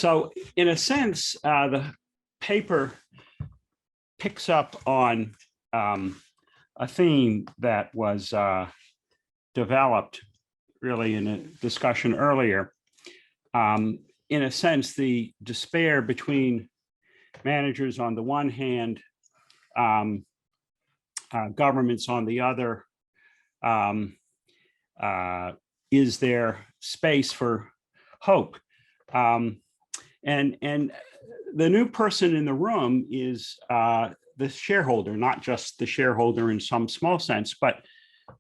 So in a sense, the paper picks up on a theme that was developed really in a discussion earlier. In a sense, the despair between managers on the one hand, governments on the other. Is there space for hope? And the new person in the room is the shareholder, not just the shareholder in some small sense, but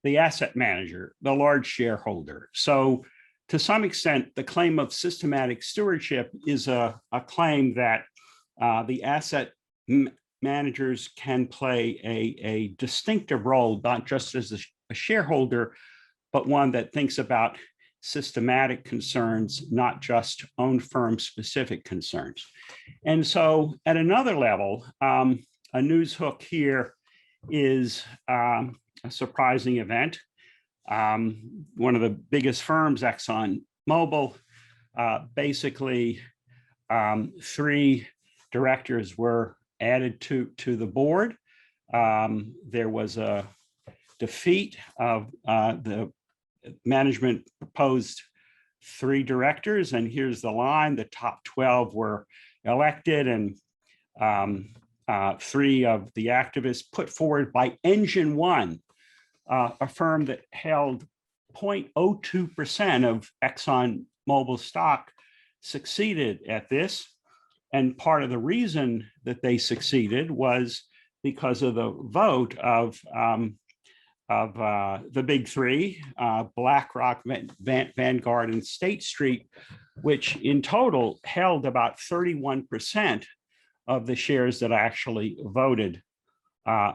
the asset manager, the large shareholder. So to some extent, the claim of systematic stewardship is a claim that the asset managers can play a distinctive role, not just as a shareholder, but one that thinks about systematic concerns, not just own firm specific concerns. And so at another level, a news hook here is a surprising event. One of the biggest firms, ExxonMobil, basically 3 directors were added to the board. There was a defeat of the management proposed 3 directors, and here's the line: the top 12 were elected, and 3 of the activists put forward by Engine One, a firm that held 0.02% of ExxonMobil stock, succeeded at this. And part of the reason that they succeeded was because of the vote of the big 3, BlackRock, Vanguard, and State Street, which in total held about 31% of the shares that actually voted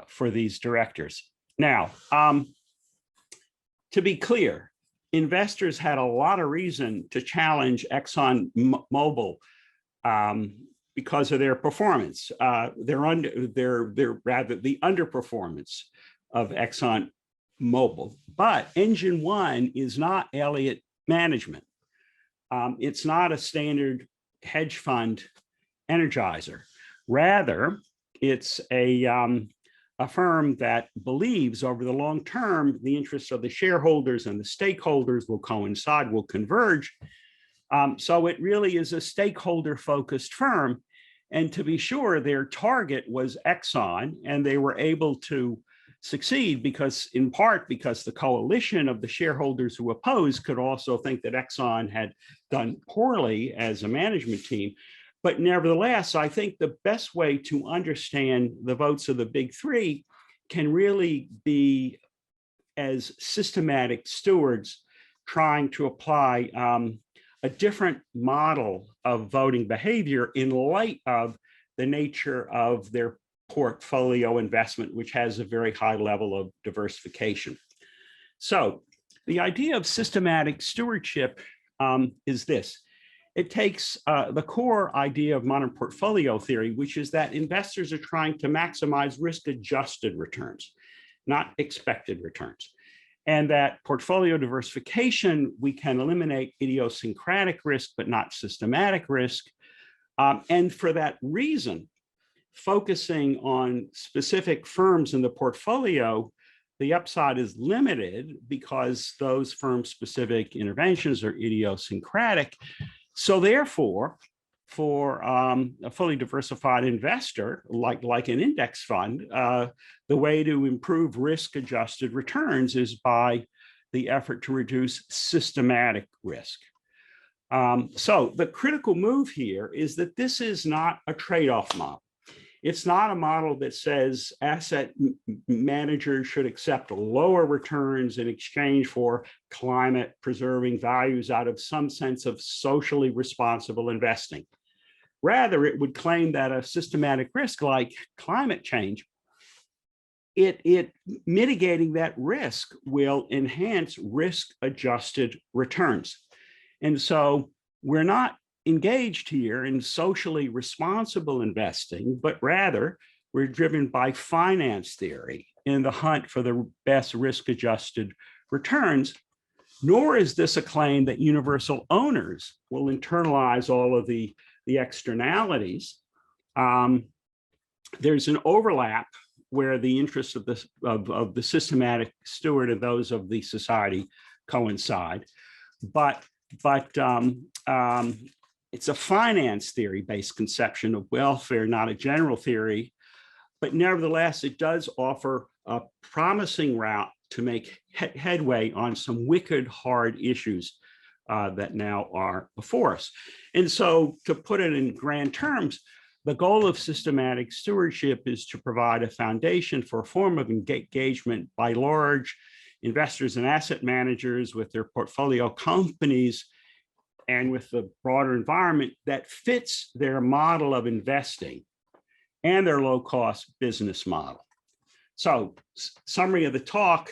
for these directors. Now, to be clear, investors had a lot of reason to challenge ExxonMobil because of their performance, rather the underperformance of ExxonMobil. But Engine One is not Elliott Management. It's not a standard hedge fund energizer. Rather, it's a firm that believes over the long term, the interests of the shareholders and the stakeholders will coincide, will converge. So it really is a stakeholder-focused firm. And to be sure, their target was Exxon, and they were able to succeed because, in part, because the coalition of the shareholders who opposed could also think that Exxon had done poorly as a management team. But nevertheless, I think the best way to understand the votes of the big 3 can really be as systematic stewards trying to apply a different model of voting behavior in light of the nature of their portfolio investment, which has a very high level of diversification. So the idea of systematic stewardship is this. It takes the core idea of modern portfolio theory, which is that investors are trying to maximize risk-adjusted returns, not expected returns. And that portfolio diversification, we can eliminate idiosyncratic risk, but not systematic risk. And for that reason, focusing on specific firms in the portfolio, the upside is limited because those firm-specific interventions are idiosyncratic. So therefore, for a fully diversified investor, like an index fund, the way to improve risk-adjusted returns is by the effort to reduce systematic risk. So the critical move here is that this is not a trade-off model. It's not a model that says asset managers should accept lower returns in exchange for climate preserving values out of some sense of socially responsible investing. Rather, it would claim that a systematic risk like climate change, mitigating that risk will enhance risk-adjusted returns. And so we're not engaged here in socially responsible investing, but rather we're driven by finance theory in the hunt for the best risk-adjusted returns, nor is this a claim that universal owners will internalize all of the the externalities, there's an overlap where the interests of the systematic steward and those of the society coincide. But it's a finance theory-based conception of welfare, not a general theory. But nevertheless, it does offer a promising route to make headway on some wicked hard issues that now are before us. And so, to put it in grand terms, the goal of systematic stewardship is to provide a foundation for a form of engagement by large investors and asset managers with their portfolio companies and with the broader environment that fits their model of investing and their low-cost business model. So, summary of the talk,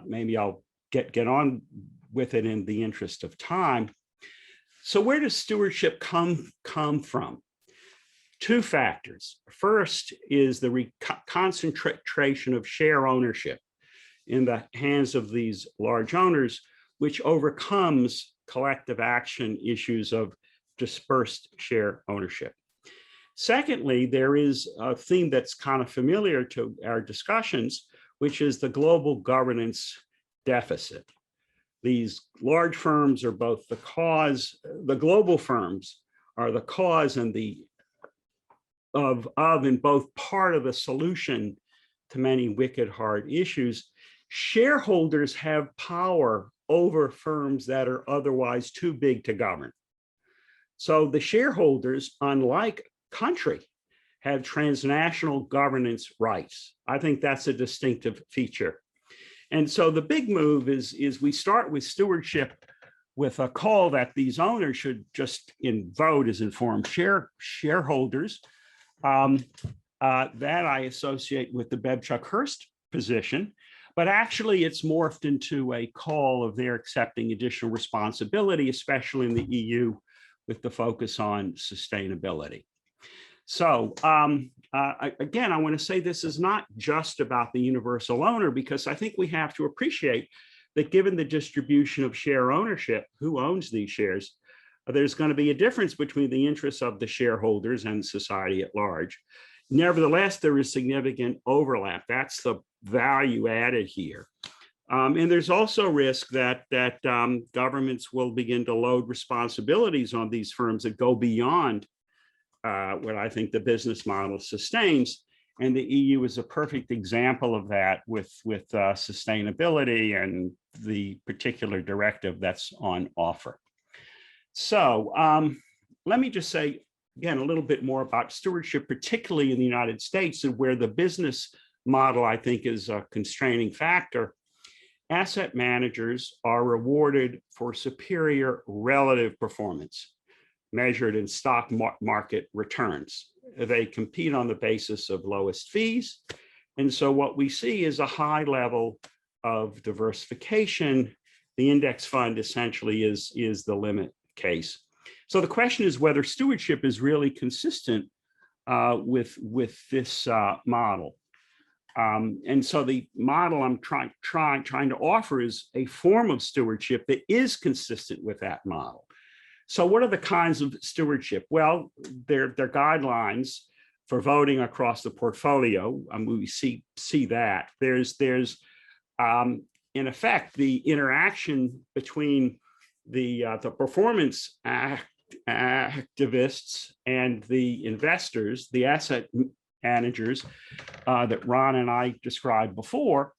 maybe I'll get on with it in the interest of time. So where does stewardship come from? Two factors. First is the concentration of share ownership in the hands of these large owners, which overcomes collective action issues of dispersed share ownership. Secondly, there is a theme that's kind of familiar to our discussions, which is the global governance deficit. These large firms are both the cause, the global firms are the cause and and both part of the solution to many wicked hard issues. Shareholders have power over firms that are otherwise too big to govern. So the shareholders, unlike country, have transnational governance rights. I think that's a distinctive feature. And so the big move is we start with stewardship with a call that these owners should just vote as informed shareholders. That I associate with the Bebchuk-Hurst position, but actually it's morphed into a call of their accepting additional responsibility, especially in the EU, with the focus on sustainability. So again, I want to say this is not just about the universal owner, because I think we have to appreciate that given the distribution of share ownership, who owns these shares, there's going to be a difference between the interests of the shareholders and society at large. Nevertheless, there is significant overlap. That's the value added here. And there's also risk that governments will begin to load responsibilities on these firms that go beyond what I think the business model sustains. And the EU is a perfect example of that with sustainability and the particular directive that's on offer. So let me just say, again, a little bit more about stewardship, particularly in the United States, and where the business model, I think, is a constraining factor. Asset managers are rewarded for superior relative performance, measured in stock market returns. They compete on the basis of lowest fees. And so what we see is a high level of diversification. The index fund essentially is the limit case. So the question is whether stewardship is really consistent with this model. And so the model I'm trying to offer is a form of stewardship that is consistent with that model. So what are the kinds of stewardship? Well, they're guidelines for voting across the portfolio. We see that. There's in effect, the interaction between the performance activists and the investors, the asset managers that Ron and I described before.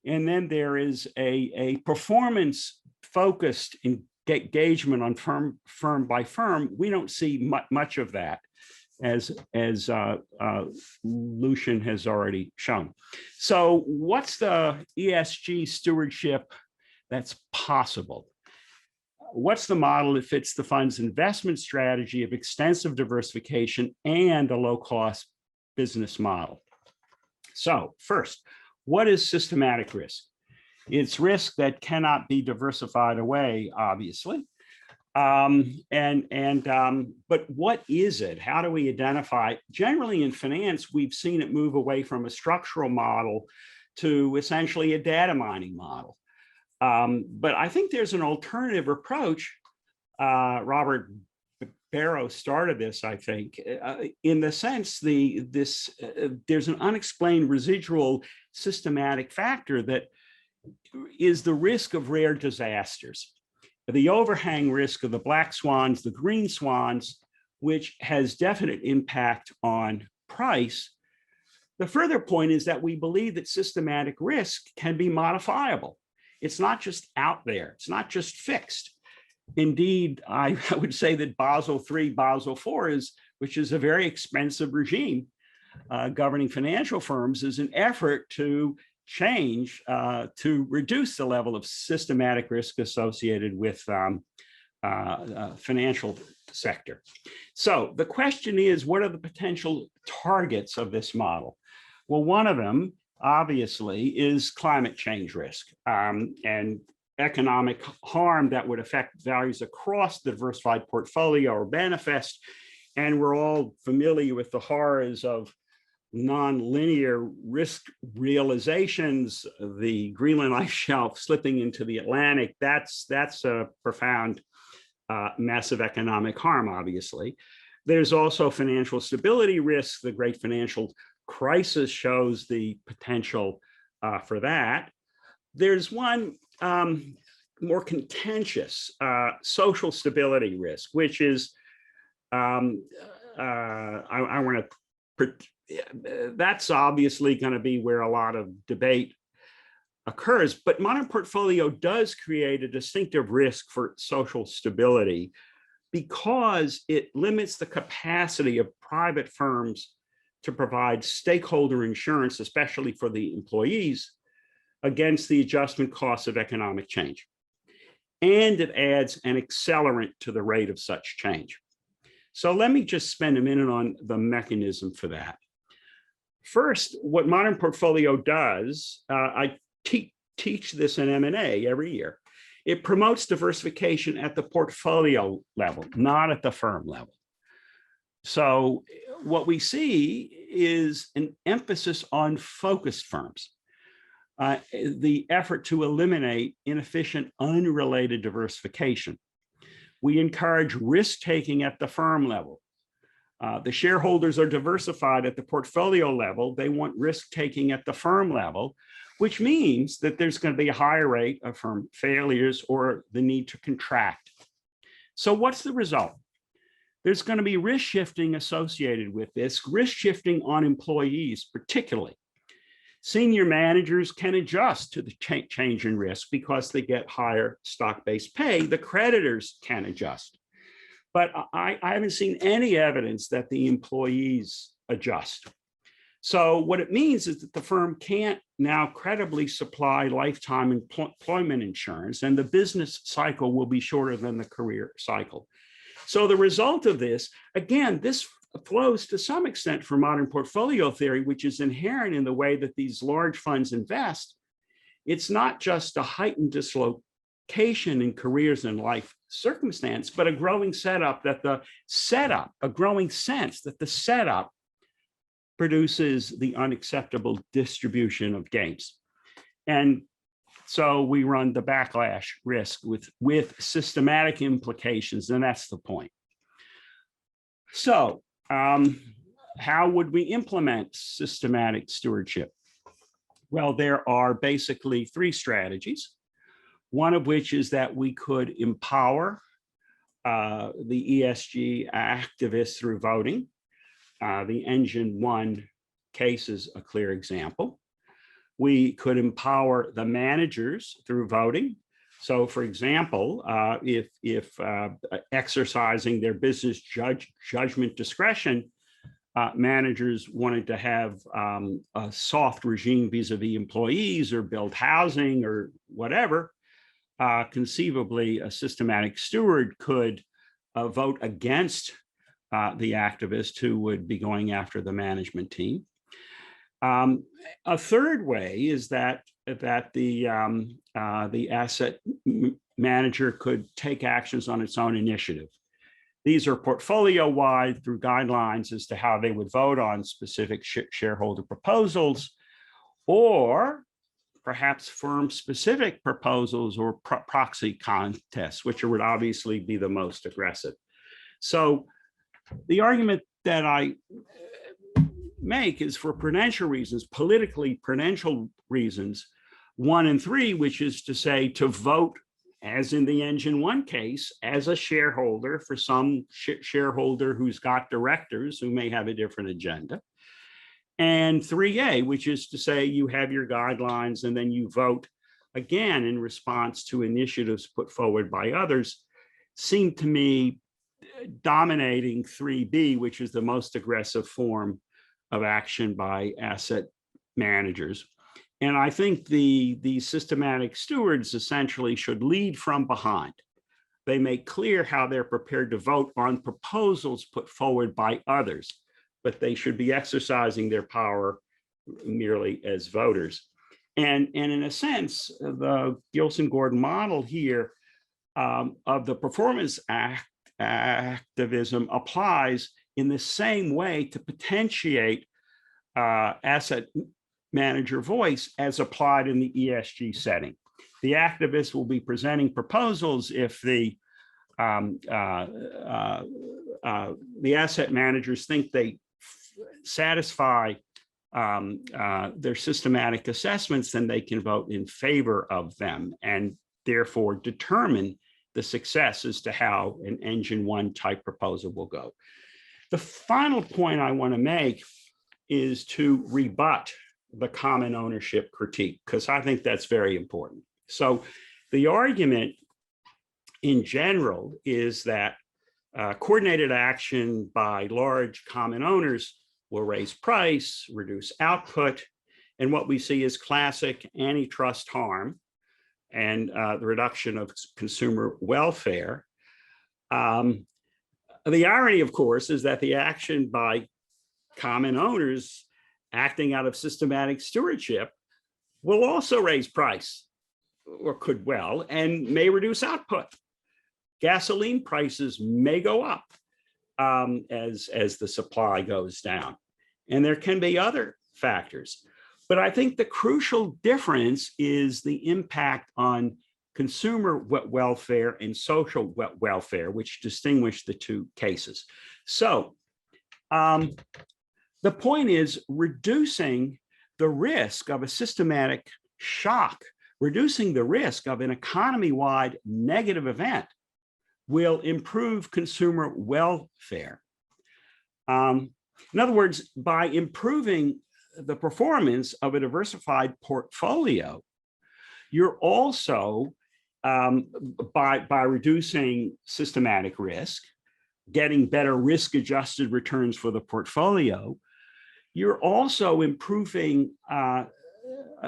And then there is a performance-focused engagement on firm by firm. We don't see much of that, as Lucian has already shown. So what's the ESG stewardship that's possible? What's the model that fits the fund's investment strategy of extensive diversification and a low-cost business model? So first, what is systematic risk? It's risk that cannot be diversified away, obviously. But what is it? How do we identify it? Generally in finance, we've seen it move away from a structural model to essentially a data mining model. But I think there's an alternative approach Robert Barrow started this, I think, in the sense there's an unexplained residual systematic factor that is the risk of rare disasters, the overhang risk of the black swans, the green swans, which has definite impact on price. The further point is that we believe that systematic risk can be modifiable. It's not just out there. It's not just fixed. Indeed, I would say that Basel III, Basel IV, which is a very expensive regime governing financial firms, is an effort to change, to reduce the level of systematic risk associated with financial sector. So the question is, what are the potential targets of this model? Well, one of them, obviously, is climate change risk and economic harm that would affect values across the diversified portfolio or manifest. And we're all familiar with the horrors of non-linear risk realizations, the Greenland ice shelf slipping into the Atlantic. That's a profound massive economic harm, obviously. There's also financial stability risk. The great financial crisis shows the potential for that. There's one more contentious social stability risk, which is, that's obviously going to be where a lot of debate occurs, but modern portfolio does create a distinctive risk for social stability because it limits the capacity of private firms to provide stakeholder insurance, especially for the employees, against the adjustment costs of economic change. And it adds an accelerant to the rate of such change. So let me just spend a minute on the mechanism for that. First, what modern portfolio does, I teach this in M&A every year. It promotes diversification at the portfolio level, not at the firm level. So what we see is an emphasis on focused firms, the effort to eliminate inefficient, unrelated diversification. We encourage risk-taking at the firm level. The shareholders are diversified at the portfolio level. They want risk-taking at the firm level, which means that there's going to be a higher rate of firm failures or the need to contract. So what's the result? There's going to be risk shifting associated with this, risk shifting on employees particularly. Senior managers can adjust to the change in risk because they get higher stock-based pay. The creditors can adjust. But I haven't seen any evidence that the employees adjust. So what it means is that the firm can't now credibly supply lifetime employment insurance, and the business cycle will be shorter than the career cycle. So the result of this, again, this flows to some extent from modern portfolio theory, which is inherent in the way that these large funds invest. It's not just a heightened dislocation in careers and life circumstance, but a growing setup that the setup, a growing sense that the setup produces the unacceptable distribution of gains. And so we run the backlash risk with systematic implications, and that's the point. So how would we implement systematic stewardship? Well, there are basically three strategies, one of which is that we could empower the ESG activists through voting. The Engine 1 case is a clear example. We could empower the managers through voting. So, for example, if exercising their business judgment discretion, managers wanted to have a soft regime vis-a-vis employees or build housing or whatever, conceivably a systematic steward could vote against the activist who would be going after the management team. A third way is that the asset manager could take actions on its own initiative. These are portfolio-wide through guidelines as to how they would vote on specific shareholder proposals, or perhaps firm-specific proposals or proxy contests, which would obviously be the most aggressive. So the argument that I make is for prudential reasons, politically prudential reasons, 1 and 3, which is to say to vote, as in the Engine 1 case, as a shareholder for some shareholder who's got directors who may have a different agenda. And 3A, which is to say you have your guidelines and then you vote again in response to initiatives put forward by others, seem to me dominating 3B, which is the most aggressive form of action by asset managers. And I think the systematic stewards essentially should lead from behind. They make clear how they're prepared to vote on proposals put forward by others, but they should be exercising their power merely as voters. And in a sense, the Gilson-Gordon model here of the performance activism applies in the same way to potentiate asset manager voice as applied in the ESG setting. The activists will be presenting proposals if the asset managers think they satisfy their systematic assessments, then they can vote in favor of them and therefore determine the success as to how an Engine 1 type proposal will go. The final point I want to make is to rebut the common ownership critique, because I think that's very important. So the argument in general is that coordinated action by large common owners will raise price, reduce output, and what we see is classic antitrust harm and the reduction of consumer welfare. The irony, of course, is that the action by common owners acting out of systematic stewardship will also raise price, or could well, and may reduce output. Gasoline prices may go up as the supply goes down. And there can be other factors. But I think the crucial difference is the impact on consumer welfare and social welfare, which distinguish the two cases. So the point is reducing the risk of a systematic shock, reducing the risk of an economy-wide negative event will improve consumer welfare. In other words, by improving the performance of a diversified portfolio, you're also, by reducing systematic risk, getting better risk-adjusted returns for the portfolio, you're also improving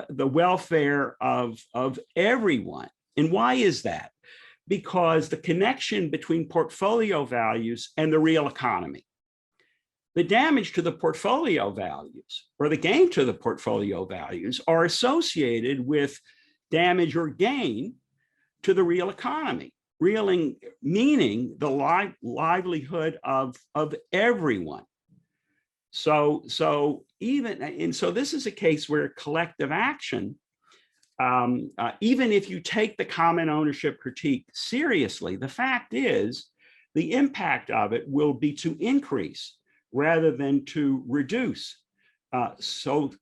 the welfare of everyone. And why is that? Because the connection between portfolio values and the real economy. The damage to the portfolio values or the gain to the portfolio values are associated with damage or gain to the real economy, meaning the livelihood of everyone. So this is a case where collective action, even if you take the common ownership critique seriously, the fact is the impact of it will be to increase rather than to reduce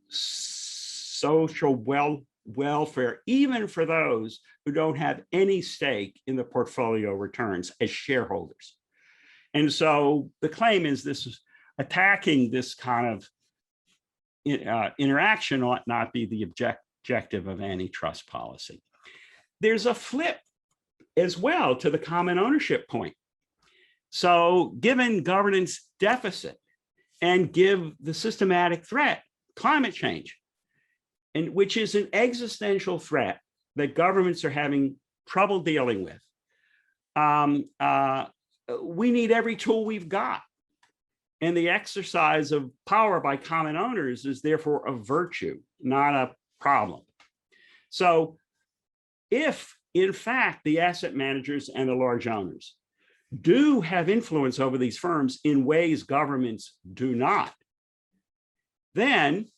social welfare, even for those who don't have any stake in the portfolio returns as shareholders. And so the claim is this is attacking this kind of interaction ought not be the objective of antitrust policy. There's a flip as well to the common ownership point. So given governance deficit and give the systematic threat, climate change, and which is an existential threat that governments are having trouble dealing with, we need every tool we've got. And the exercise of power by common owners is therefore a virtue, not a problem. So if, in fact, the asset managers and the large owners do have influence over these firms in ways governments do not, then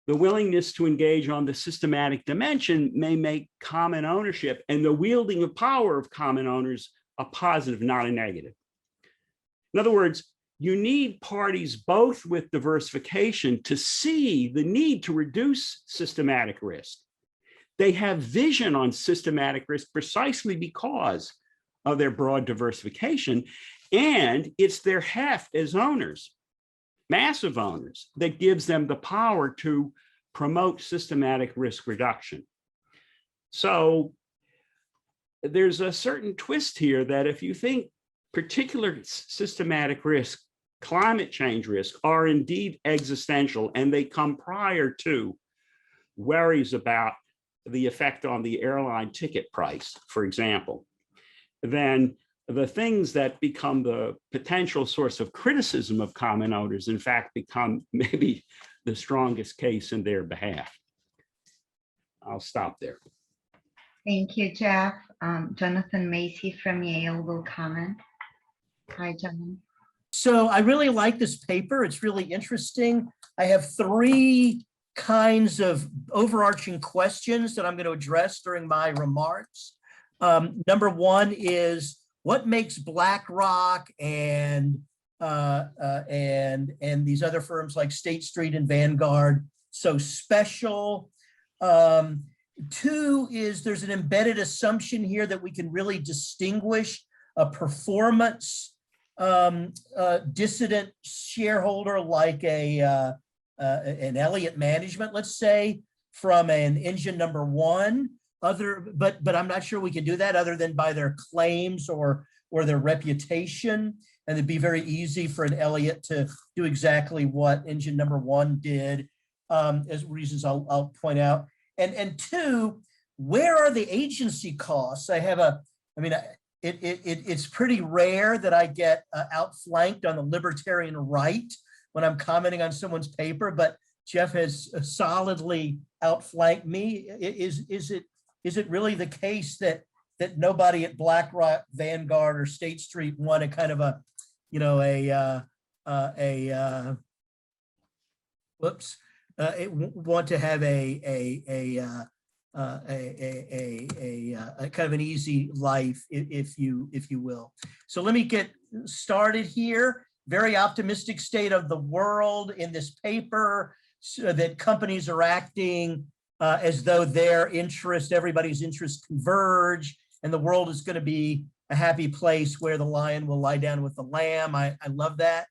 The willingness to engage on the systematic dimension may make common ownership and the wielding of power of common owners a positive, not a negative. In other words, you need parties both with diversification to see the need to reduce systematic risk. They have vision on systematic risk precisely because of their broad diversification, and it's their heft as owners, massive owners, that gives them the power to promote systematic risk reduction. So there's a certain twist here that if you think particular systematic risk, climate change risk, are indeed existential and they come prior to worries about the effect on the airline ticket price, for example, then the things that become the potential source of criticism of common owners, in fact, become maybe the strongest case in their behalf. I'll stop there. Thank you, Jeff. Jonathan Macey from Yale will comment. Hi, John. So I really like this paper. It's really interesting. I have three kinds of overarching questions that I'm going to address during my remarks. Number one is, what makes BlackRock and these other firms like State Street and Vanguard so special? Two is, there's an embedded assumption here that we can really distinguish a performance dissident shareholder like an Elliott Management, let's say, from an engine number one. But I'm not sure we can do that other than by their claims or their reputation. And it'd be very easy for an Elliott to do exactly what engine number one did, as reasons I'll point out. And two, where are the agency costs? It's pretty rare that I get outflanked on the libertarian right when I'm commenting on someone's paper, but Jeff has solidly outflanked me. Is it really the case that nobody at BlackRock, Vanguard, or State Street want a kind of want to have a kind of an easy life, if you will. So let me get started here. Very optimistic state of the world in this paper, so that companies are acting as though their interest, everybody's interests converge, and the world is going to be a happy place where the lion will lie down with the lamb. I love that.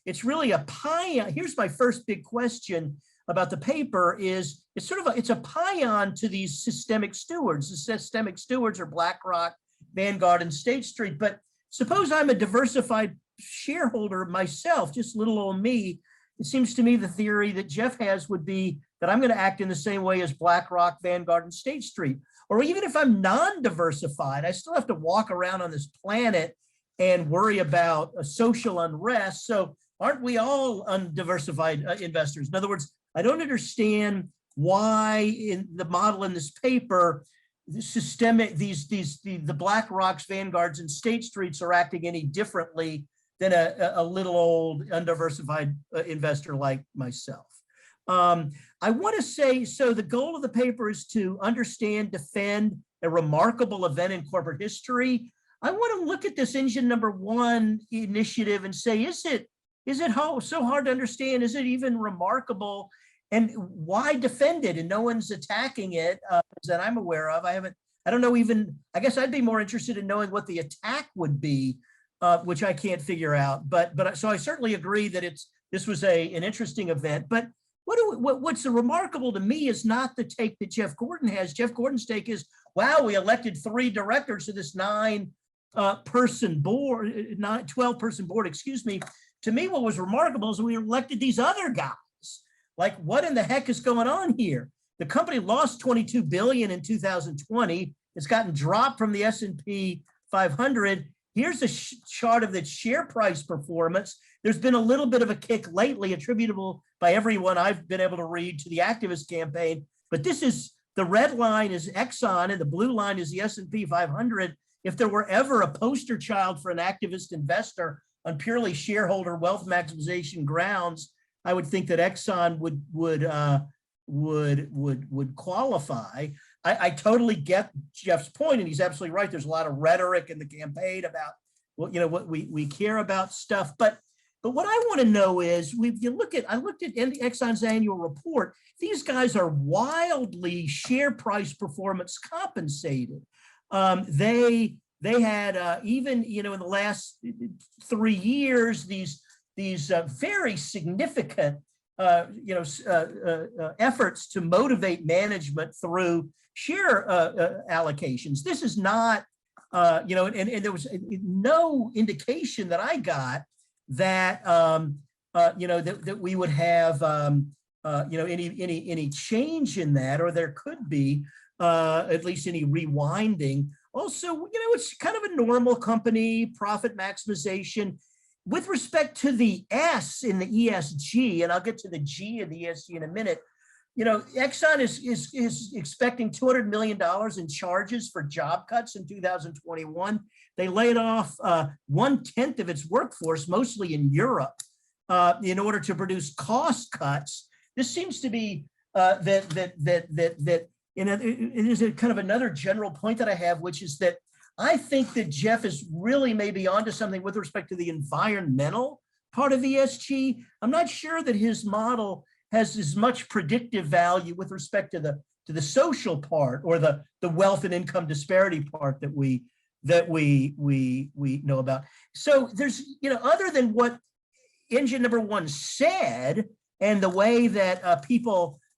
It's really a paean. Here's my first big question about the paper is, it's a paean to these systemic stewards. The systemic stewards are BlackRock, Vanguard, and State Street. But suppose I'm a diversified shareholder myself, just little old me. It seems to me the theory that Jeff has would be that I'm going to act in the same way as BlackRock, Vanguard, and State Street. Or even if I'm non-diversified, I still have to walk around on this planet and worry about a social unrest. So aren't we all undiversified investors? In other words, I don't understand why in the model in this paper, the systemic, the BlackRocks, Vanguards, and State Streets are acting any differently than a little old undiversified investor like myself. I want to say, so the goal of the paper is to understand, defend a remarkable event in corporate history. I want to look at this engine number one initiative and say, is it so hard to understand? Is it even remarkable? And why defend it? And no one's attacking it that I'm aware of. I don't know even, I guess I'd be more interested in knowing what the attack would be, which I can't figure out. But so I certainly agree that this was an interesting event. But what's remarkable to me is not the take that Jeff Gordon has. Jeff Gordon's take is, wow, we elected 3 directors to this 12-person board, excuse me. To me, what was remarkable is we elected these other guys. Like, what in the heck is going on here? The company lost $22 billion in 2020. It's gotten dropped from the S&P 500. Here's a chart of the share price performance. There's been a little bit of a kick lately attributable by everyone I've been able to read to the activist campaign. But this is, the red line is Exxon and the blue line is the S&P 500. If there were ever a poster child for an activist investor on purely shareholder wealth maximization grounds, I would think that Exxon would qualify. I totally get Jeff's point, and he's absolutely right. There's a lot of rhetoric in the campaign about, well, what we care about stuff, but what I want to know is, I looked at Exxon's annual report. These guys are wildly share price performance compensated. They had even in the last 3 years these very significant efforts to motivate management through share allocations. This is not and there was no indication that I got that that we would have any change in that, or there could be at least any rewinding. Also, it's kind of a normal company, profit maximization. With respect to the S in the ESG, and I'll get to the G in the ESG in a minute, Exxon is expecting $200 million in charges for job cuts in 2021. They laid off 1/10 of its workforce, mostly in Europe, in order to produce cost cuts. This seems to be it is a kind of another general point that I have, which is that I think that Jeff is really maybe onto something with respect to the environmental part of ESG. I'm not sure that his model has as much predictive value with respect to the social part, or the wealth and income disparity part that we know about. So there's, other than what engine number one said, and the way that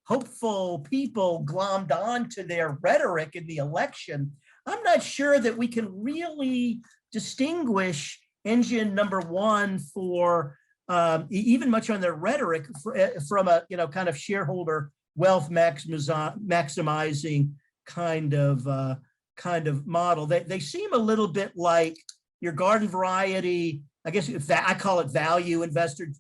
hopeful people glommed on to their rhetoric in the election, I'm not sure that we can really distinguish engine number one for even much on their rhetoric from a kind of shareholder wealth maximizing kind of model. They seem a little bit like your garden variety. I guess I call it value investor.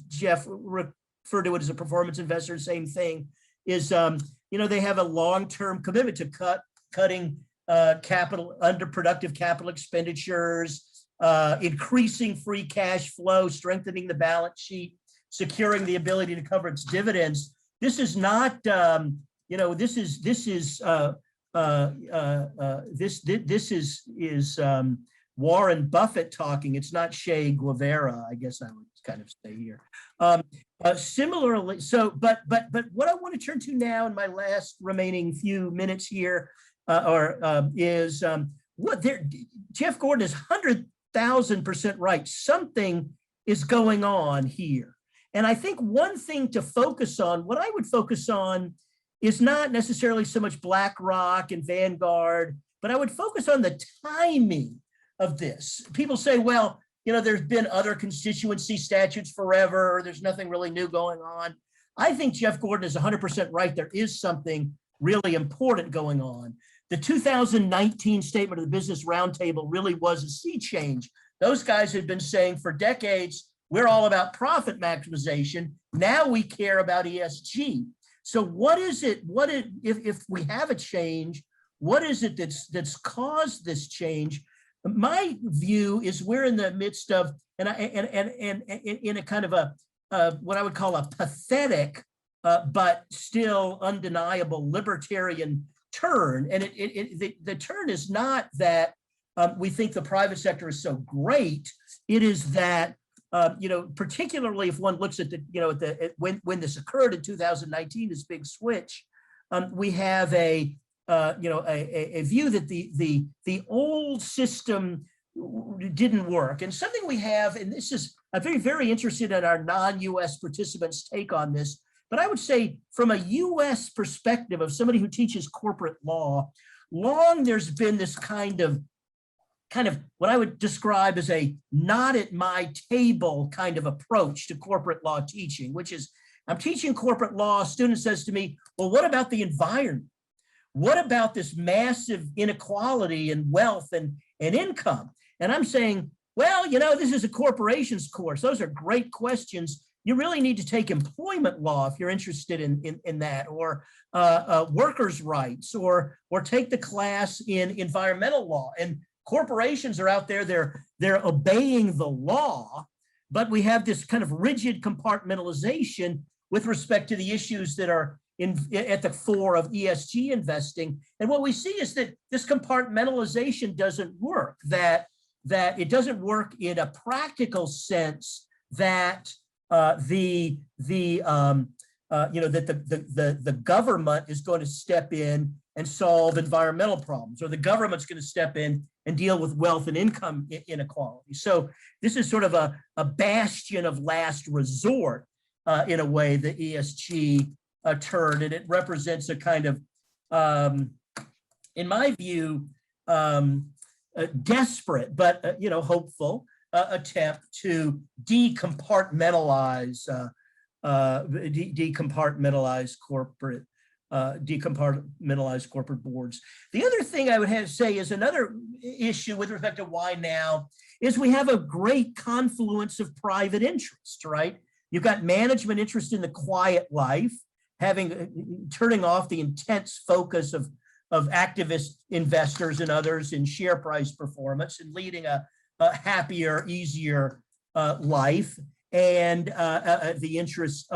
Jeff referred to it as a performance investor. Same thing. Is they have a long-term commitment to cutting underproductive capital expenditures, increasing free cash flow, strengthening the balance sheet, securing the ability to cover its dividends. This is not, this is Warren Buffett talking. It's not Che Guevara, I guess I would kind of say here. Similarly, but what I want to turn to now in my last remaining few minutes here is Jeff Gordon is 100,000% right. Something is going on here. And I think one thing to focus on, what I would focus on, is not necessarily so much BlackRock and Vanguard, but I would focus on the timing of this. People say, well, there's been other constituency statutes forever. There's nothing really new going on. I think Jeff Gordon is 100% right. There is something really important going on. The 2019 statement of the Business Roundtable really was a sea change. Those guys had been saying for decades, we're all about profit maximization. Now we care about ESG. So what is it? If we have a change, what is it that's caused this change? My view is we're in the midst of, and in a kind of a what I would call a pathetic but still undeniable libertarian turn. And the turn is not that we think the private sector is so great. It is that particularly if one looks at when this occurred in 2019, this big switch, we have a view that the old system didn't work. And something we have, and this is, I'm very, very interested in our non-US participants' take on this, but I would say from a US perspective of somebody who teaches corporate law, there's been this kind of what I would describe as a not at my table kind of approach to corporate law teaching, which is, I'm teaching corporate law, a student says to me, well, what about the environment? What about this massive inequality in wealth and income? And I'm saying, well, this is a corporations course. Those are great questions. You really need to take employment law if you're interested in that, or workers' rights, or take the class in environmental law. And corporations are out there, they're obeying the law, but we have this kind of rigid compartmentalization with respect to the issues that are at the fore of ESG investing. And what we see is that this compartmentalization doesn't work, that it doesn't work in a practical sense, that the government is going to step in and solve environmental problems, or the government's going to step in and deal with wealth and income inequality. So this is sort of a bastion of last resort, in a way, the ESG turn, and it represents a kind of, in my view, desperate but hopeful attempt to decompartmentalize corporate boards. The other thing I would have to say is another issue with respect to why now is we have a great confluence of private interest, right? You've got management interest in the quiet life, turning off the intense focus of activist investors and others in share price performance and leading a happier, easier life, and the interests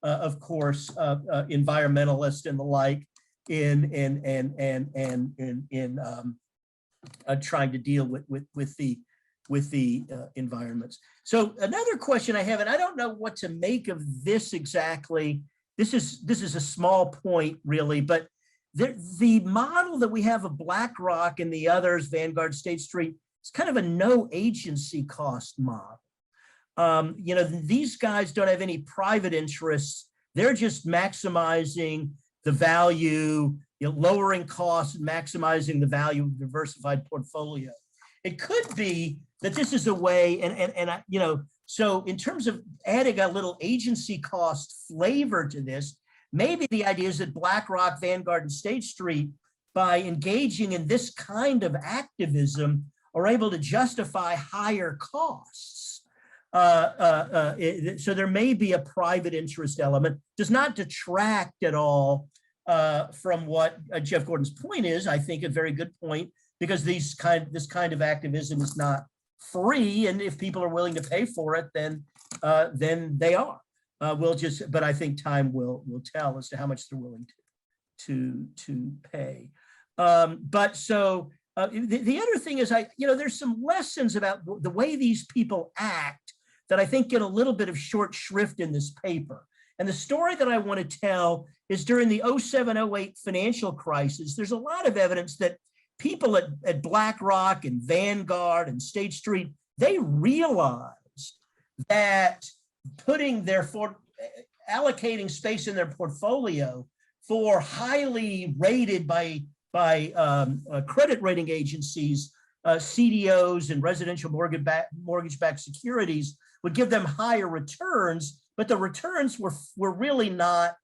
of course, environmentalists and the like in trying to deal with the environments. So another question I have, and I don't know what to make of this exactly. This is a small point, really, but the model that we have of BlackRock and the others, Vanguard, State Street, is kind of a no agency cost model. These guys don't have any private interests. They're just maximizing the value, lowering costs, and maximizing the value of a diversified portfolio. It could be that this is a way, so in terms of adding a little agency cost flavor to this, maybe the idea is that BlackRock, Vanguard, and State Street, by engaging in this kind of activism, are able to justify higher costs. So there may be a private interest element. Does not detract at all from what Jeff Gordon's point is. I think a very good point, because this kind of activism is not free, and if people are willing to pay for it, then they are. But I think time will tell as to how much they're willing to pay. The other thing is, there's some lessons about the way these people act that I think get a little bit of short shrift in this paper. And the story that I want to tell is during the 07-08 financial crisis, there's a lot of evidence that people at BlackRock and Vanguard and State Street, they realized that allocating space in their portfolio for highly rated by credit rating agencies, CDOs and residential mortgage-backed securities would give them higher returns, but the returns were really not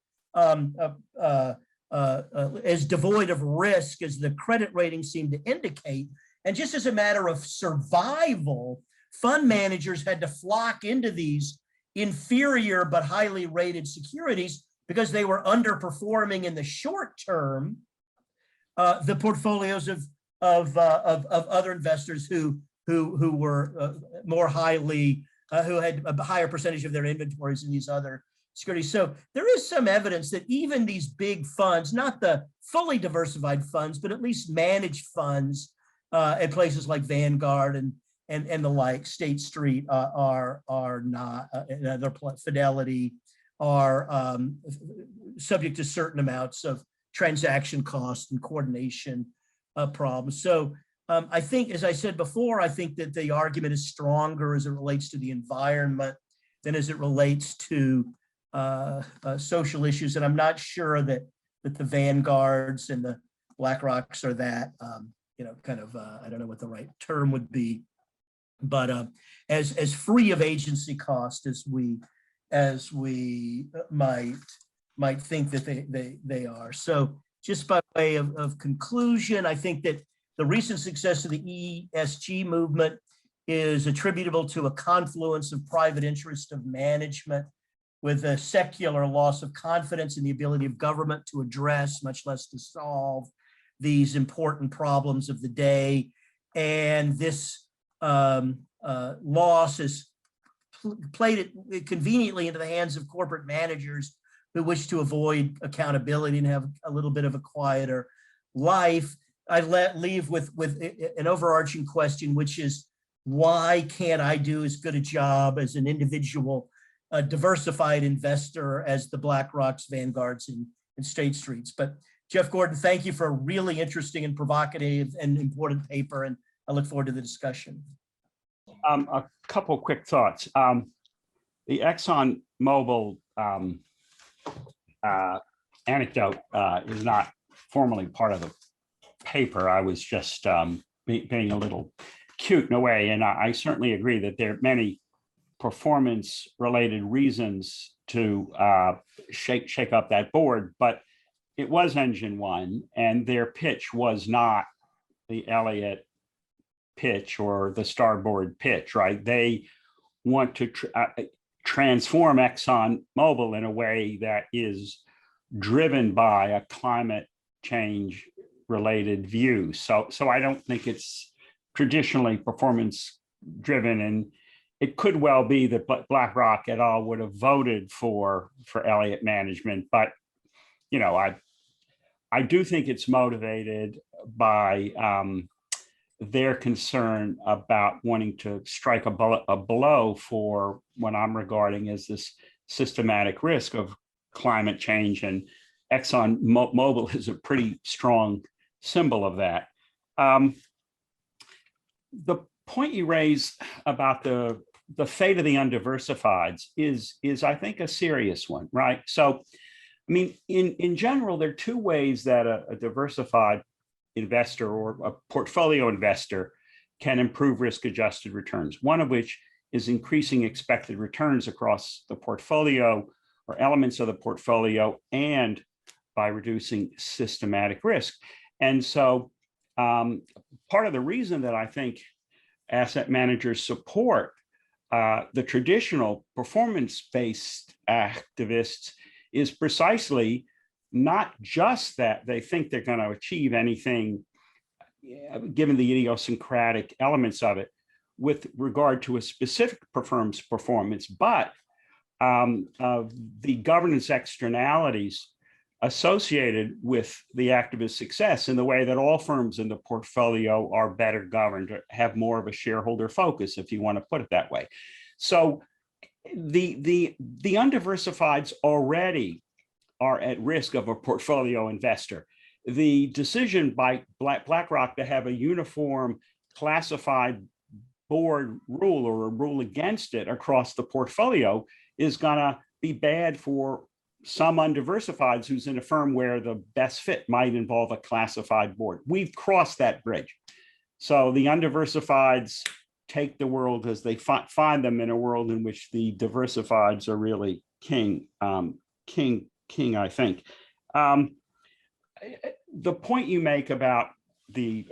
as devoid of risk as the credit ratings seemed to indicate. And just as a matter of survival, fund managers had to flock into these inferior but highly rated securities because they were underperforming in the short term the portfolios of other investors who were more highly who had a higher percentage of their inventories in these other securities. So there is some evidence that even these big funds, not the fully diversified funds, but at least managed funds at places like Vanguard and the like, State Street are not, their Fidelity are subject to certain amounts of transaction costs and coordination problems. So I think, as I said before, I think that the argument is stronger as it relates to the environment than as it relates to social issues. And I'm not sure that the Vanguards and the BlackRocks are that, I don't know what the right term would be, but as free of agency cost as we might think that they are. So just by way of conclusion, I think that the recent success of the ESG movement is attributable to a confluence of private interest of management with a secular loss of confidence in the ability of government to address, much less to solve, these important problems of the day. And this loss has played it conveniently into the hands of corporate managers who wish to avoid accountability and have a little bit of a quieter life. I leave with an overarching question, which is, why can't I do as good a job as an individual, a diversified investor as the BlackRocks, Vanguards, and State Streets? But Jeff Gordon, thank you for a really interesting and provocative and important paper, and I look forward to the discussion. A couple quick thoughts. The ExxonMobil anecdote is not formally part of the paper. I was just being a little cute in a way, and I certainly agree that there are many performance-related reasons to shake up that board, but it was Engine One, and their pitch was not the Elliott pitch or the Starboard pitch, right? They want to transform ExxonMobil in a way that is driven by a climate change related view. So I don't think it's traditionally performance driven, and it could well be that BlackRock et al. Would have voted for Elliott management, but you know, I do think it's motivated by their concern about wanting to strike a blow for what I'm regarding as this systematic risk of climate change, and ExxonMobil is a pretty strong symbol of that. The point you raise about the fate of the undiversifieds is I think a serious one, right? So, I mean, in general, there are two ways that a diversified investor or a portfolio investor can improve risk-adjusted returns, one of which is increasing expected returns across the portfolio or elements of the portfolio, and by reducing systematic risk. And so part of the reason that I think asset managers support the traditional performance-based activists is precisely not just that they think they're going to achieve anything, given the idiosyncratic elements of it, with regard to a specific firm's performance, but of the governance externalities associated with the activist success, in the way that all firms in the portfolio are better governed, or have more of a shareholder focus, if you want to put it that way. So the undiversifieds already are at risk of a portfolio investor. The decision by BlackRock to have a uniform classified board rule, or a rule against it across the portfolio, is going to be bad for some undiversifieds who's in a firm where the best fit might involve a classified board. We've crossed that bridge. So the undiversifieds take the world as they find them, in a world in which the diversifieds are really king, I think. The point you make about the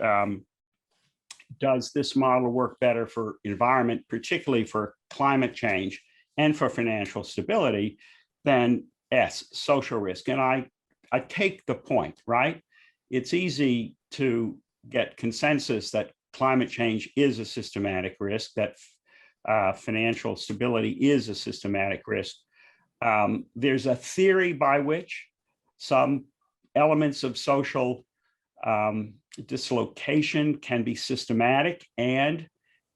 does this model work better for environment, particularly for climate change and for financial stability, than social risk? And I take the point, right? It's easy to get consensus that climate change is a systematic risk, that financial stability is a systematic risk. There's a theory by which some elements of social dislocation can be systematic, and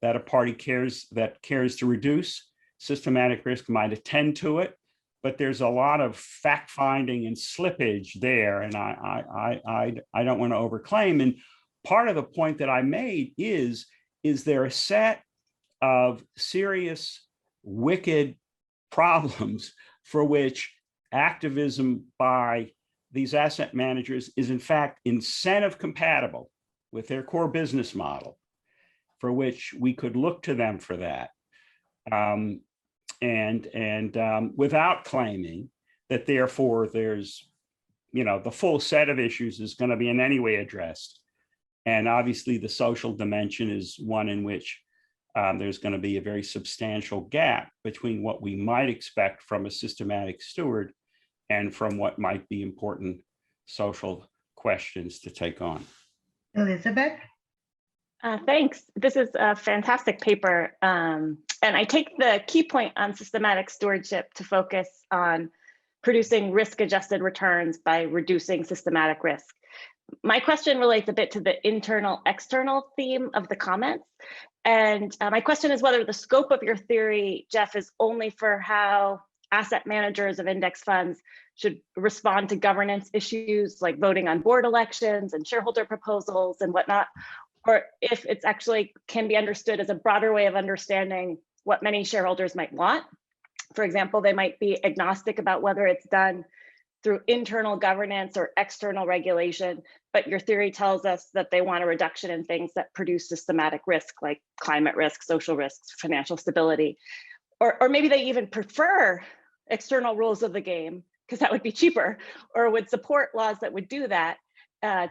that a party cares to reduce systematic risk might attend to it. But there's a lot of fact finding and slippage there, and I don't want to overclaim. And part of the point that I made is there a set of serious, wicked problems for which activism by these asset managers is in fact incentive compatible with their core business model, for which we could look to them for that, without claiming that therefore there's, the full set of issues is going to be in any way addressed. And obviously the social dimension is one in which there's going to be a very substantial gap between what we might expect from a systematic steward and from what might be important social questions to take on. Elizabeth? Thanks. This is a fantastic paper. And I take the key point on systematic stewardship to focus on producing risk-adjusted returns by reducing systematic risk. My question relates a bit to the internal-external theme of the comments. And my question is whether the scope of your theory, Jeff, is only for how asset managers of index funds should respond to governance issues like voting on board elections and shareholder proposals and whatnot, or if it's actually can be understood as a broader way of understanding what many shareholders might want. For example, they might be agnostic about whether it's done through internal governance or external regulation, but your theory tells us that they want a reduction in things that produce systematic risk, like climate risk, social risks, financial stability, or maybe they even prefer external rules of the game, because that would be cheaper, or would support laws that would do that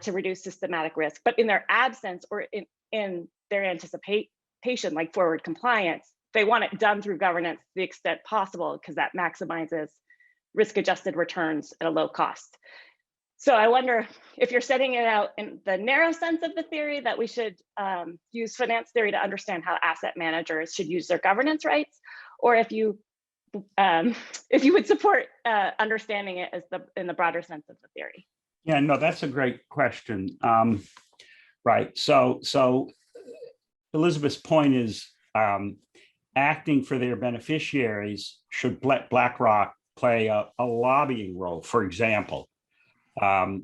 to reduce systematic risk. But in their absence or in their anticipation, like forward compliance, they want it done through governance to the extent possible, because that maximizes risk-adjusted returns at a low cost. So I wonder if you're setting it out in the narrow sense of the theory that we should use finance theory to understand how asset managers should use their governance rights, or if you would support understanding it as in the broader sense of the theory. Yeah, no, that's a great question. Right. So Elizabeth's point is acting for their beneficiaries should let BlackRock play a lobbying role. For example, you've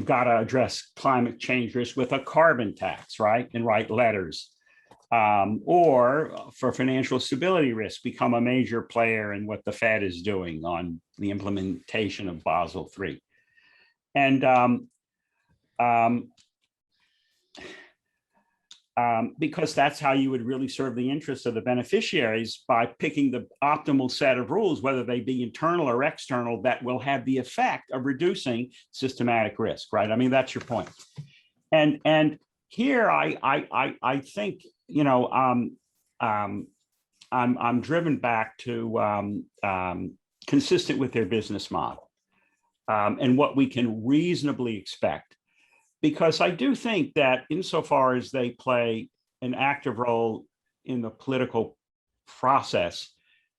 got to address climate change risk with a carbon tax, right? And write letters. Or for financial stability risk, become a major player in what the Fed is doing on the implementation of Basel III. And because that's how you would really serve the interests of the beneficiaries, by picking the optimal set of rules, whether they be internal or external, that will have the effect of reducing systematic risk, right? I mean, that's your point. And here I think, you know, I'm driven back to consistent with their business model and what we can reasonably expect. Because I do think that insofar as they play an active role in the political process,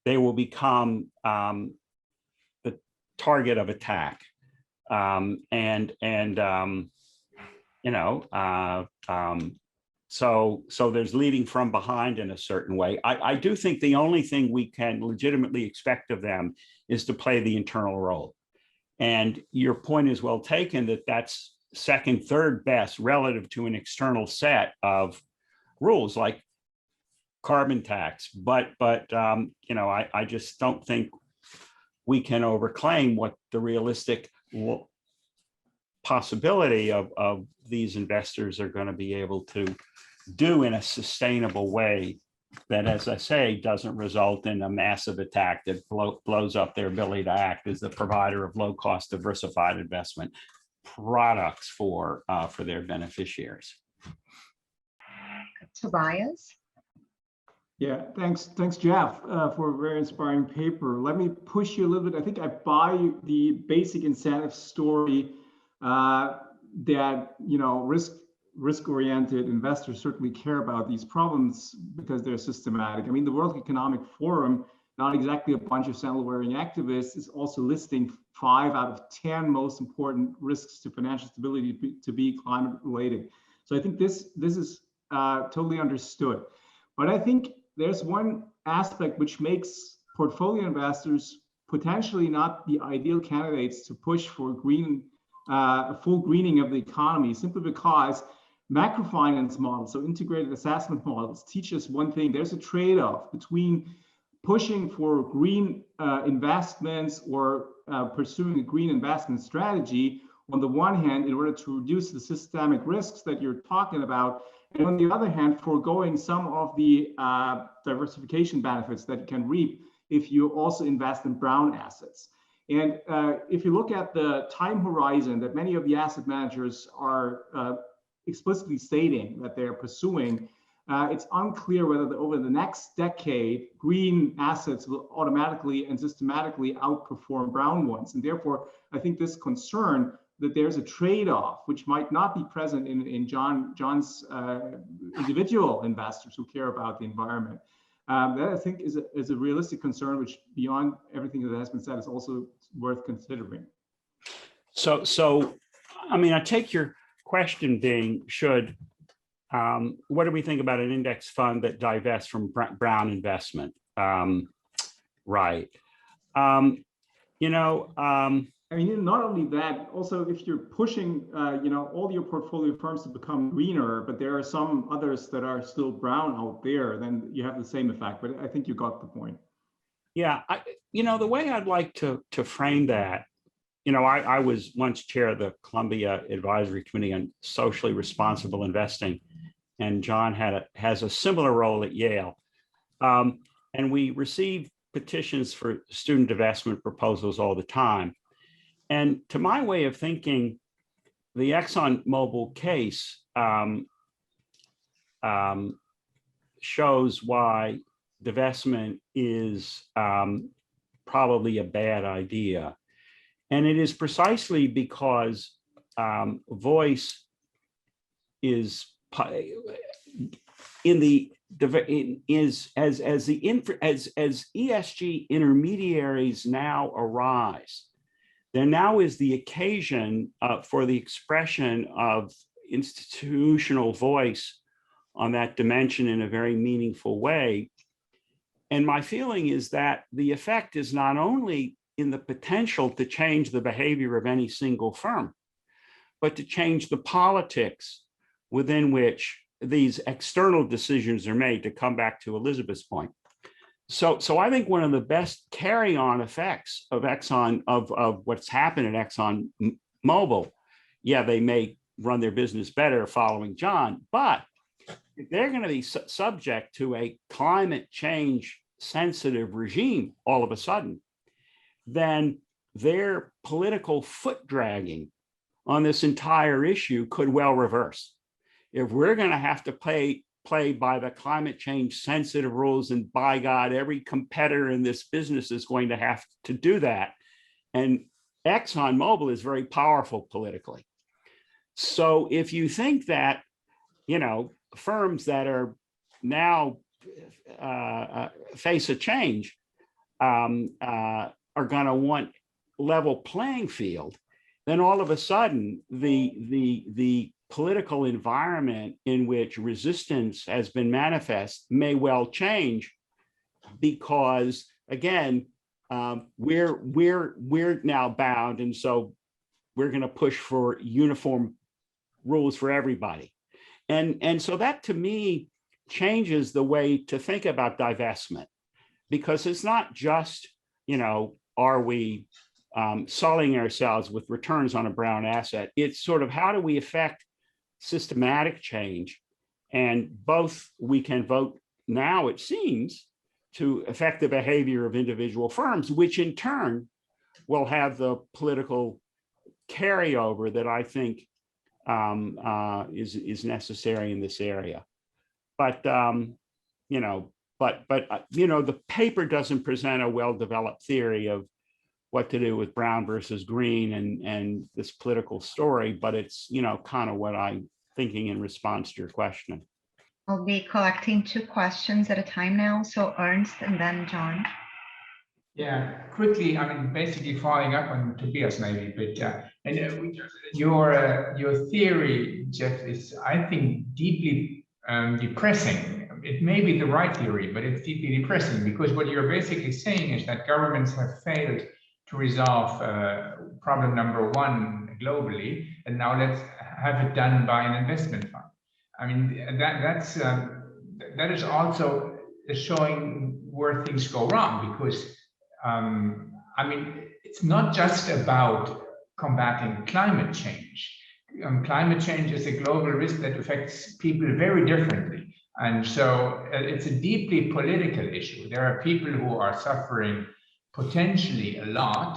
they will become the target of attack. So there's leading from behind in a certain way. I do think the only thing we can legitimately expect of them is to play the internal role. And your point is well taken that that's second, third best relative to an external set of rules like carbon tax. But you know, I just don't think we can overclaim what the realistic possibility of these investors are going to be able to do in a sustainable way that, as I say, doesn't result in a massive attack that blows up their ability to act as the provider of low-cost diversified investment products for their beneficiaries. Tobias? Yeah, thanks, Jeff, for a very inspiring paper. Let me push you a little bit. I think I buy the basic incentive story that, you know, risk-oriented investors certainly care about these problems because they're systematic. I mean, the World Economic Forum, not exactly a bunch of sandal-wearing activists, is also listing 5 out of 10 most important risks to financial stability to be climate-related. So I think this is totally understood. But I think there's one aspect which makes portfolio investors potentially not the ideal candidates to push for a full greening of the economy, simply because macrofinance models, so integrated assessment models, teach us one thing. There's a trade-off between pushing for green investments or pursuing a green investment strategy on the one hand in order to reduce the systemic risks that you're talking about, and on the other hand, foregoing some of the diversification benefits that you can reap if you also invest in brown assets. And if you look at the time horizon that many of the asset managers are explicitly stating that they're pursuing, it's unclear whether over the next decade, green assets will automatically and systematically outperform brown ones. And therefore, I think this concern that there's a trade-off which might not be present in John's individual investors who care about the environment. That I think is a realistic concern, which beyond everything that has been said is also worth considering. So I mean, I take your question being what do we think about an index fund that divests from brown investment? Right. I mean, not only that, also if you're pushing, all your portfolio firms to become greener, but there are some others that are still brown out there, then you have the same effect. But I think you got the point. Yeah, the way I'd like to frame that, I was once chair of the Columbia Advisory Committee on Socially Responsible Investing, and John has a similar role at Yale, and we receive petitions for student divestment proposals all the time. And to my way of thinking, the ExxonMobil case shows why divestment is probably a bad idea. And it is precisely because voice is as ESG intermediaries now arise. There now is the occasion for the expression of institutional voice on that dimension in a very meaningful way. And my feeling is that the effect is not only in the potential to change the behavior of any single firm, but to change the politics within which these external decisions are made, to come back to Elizabeth's point. So I think one of the best carry-on effects of of what's happened at ExxonMobil, yeah, they may run their business better following John, but if they're going to be subject to a climate change sensitive regime all of a sudden, then their political foot dragging on this entire issue could well reverse. If we're going to have to play by the climate change sensitive rules, and by God, every competitor in this business is going to have to do that. And ExxonMobil is very powerful politically. So if you think that, firms that are now face a change are going to want level playing field, then all of a sudden the political environment in which resistance has been manifest may well change, because again, we're now bound, and so we're going to push for uniform rules for everybody, and so that to me changes the way to think about divestment, because it's not just are we sullying ourselves with returns on a brown asset. It's sort of how do we affect systematic change, and both we can vote now, it seems, to affect the behavior of individual firms, which in turn will have the political carryover that I think is necessary in this area. But the paper doesn't present a well-developed theory of what to do with brown versus green and this political story, but it's, kind of what I'm thinking in response to your question. I'll be collecting 2 questions at a time now. So Ernst and then John. Yeah, quickly, basically following up on Tobias maybe, but your theory, Jeff, is, I think, deeply depressing. It may be the right theory, but it's deeply depressing, because what you're basically saying is that governments have failed to resolve problem number 1 globally, and now let's have it done by an investment fund. That is also showing where things go wrong, because it's not just about combating climate change. Climate change is a global risk that affects people very differently, and so it's a deeply political issue. There are people who are suffering potentially a lot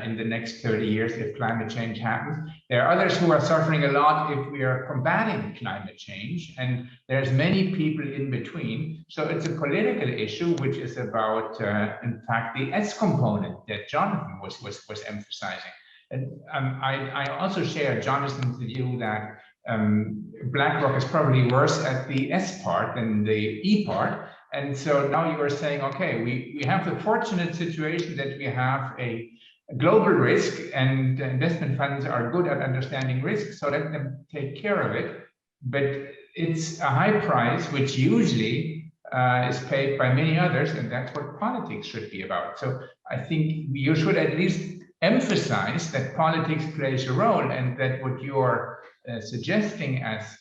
in the next 30 years if climate change happens. There are others who are suffering a lot if we are combating climate change, and there's many people in between. So it's a political issue, which is about, in fact, the S component that Jonathan was emphasizing. And I also share Jonathan's view that BlackRock is probably worse at the S part than the E part. And so now you are saying, okay, we have the fortunate situation that we have a global risk, and investment funds are good at understanding risk, so let them take care of it. But it's a high price, which usually is paid by many others, and that's what politics should be about. So I think you should at least emphasize that politics plays a role, and that what you're suggesting as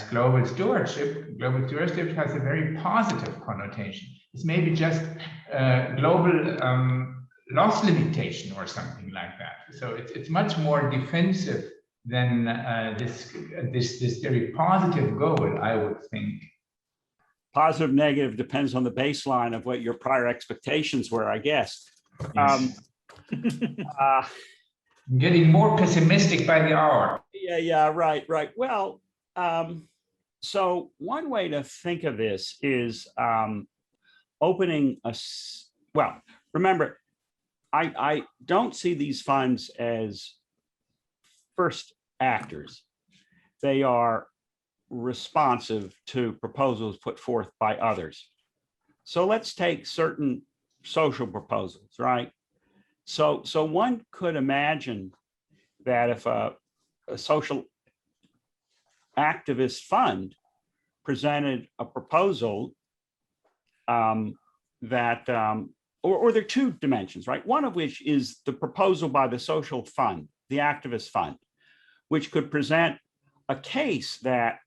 global stewardship has a very positive connotation. It's maybe just global loss limitation or something like that. So it's much more defensive than this very positive goal, I would think. Positive, negative depends on the baseline of what your prior expectations were, I guess. Yes. Getting more pessimistic by the hour. Yeah, right. Well, so one way to think of this is opening well, remember, I don't see these funds as first actors. They are responsive to proposals put forth by others. So let's take certain social proposals, right? So one could imagine that if a social activist fund presented a proposal or there are two dimensions, right? One of which is the proposal by the social fund, the activist fund, which could present a case that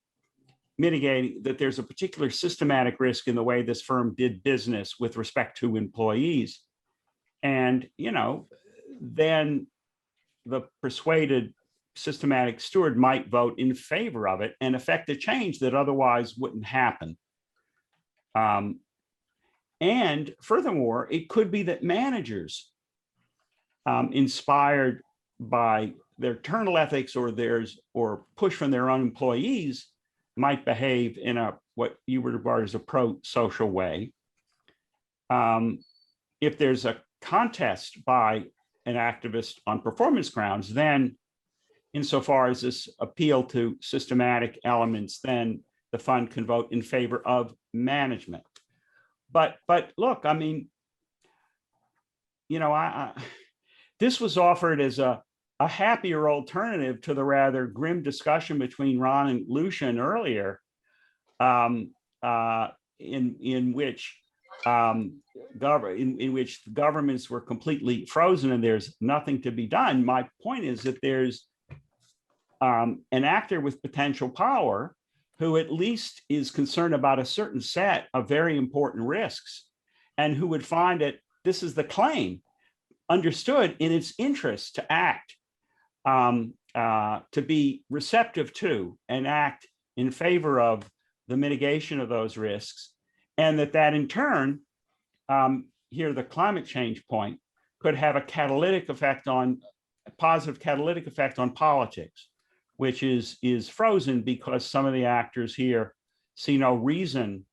mitigating that there's a particular systematic risk in the way this firm did business with respect to employees. And, then the persuaded systematic steward might vote in favor of it and affect a change that otherwise wouldn't happen. And furthermore, it could be that managers inspired by their internal ethics or push from their own employees might behave in what you would regard as a pro-social way. If there's a contest by an activist on performance grounds, then insofar as this appeal to systematic elements, then the fund can vote in favor of management. But look, I mean, this was offered as a happier alternative to the rather grim discussion between Ron and Lucian earlier, in which governments were completely frozen and there's nothing to be done. My point is that there's an actor with potential power who at least is concerned about a certain set of very important risks, and who would find it, this is the claim, understood in its interest to act, to be receptive to and act in favor of the mitigation of those risks, and that in turn, here the climate change point, could have a positive catalytic effect on politics, which is frozen because some of the actors here see no reason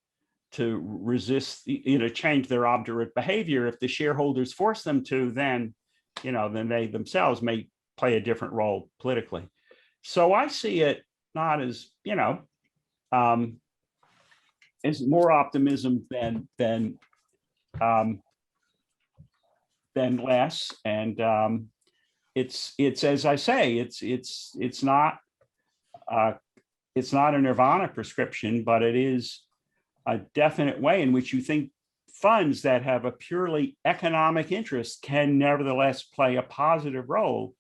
to resist, change their obdurate behavior. If the shareholders force them to, then they themselves may play a different role politically. So I see it not as, as more optimism than less. And it's as I say, it's not a nirvana prescription, but it is a definite way in which you think funds that have a purely economic interest can nevertheless play a positive role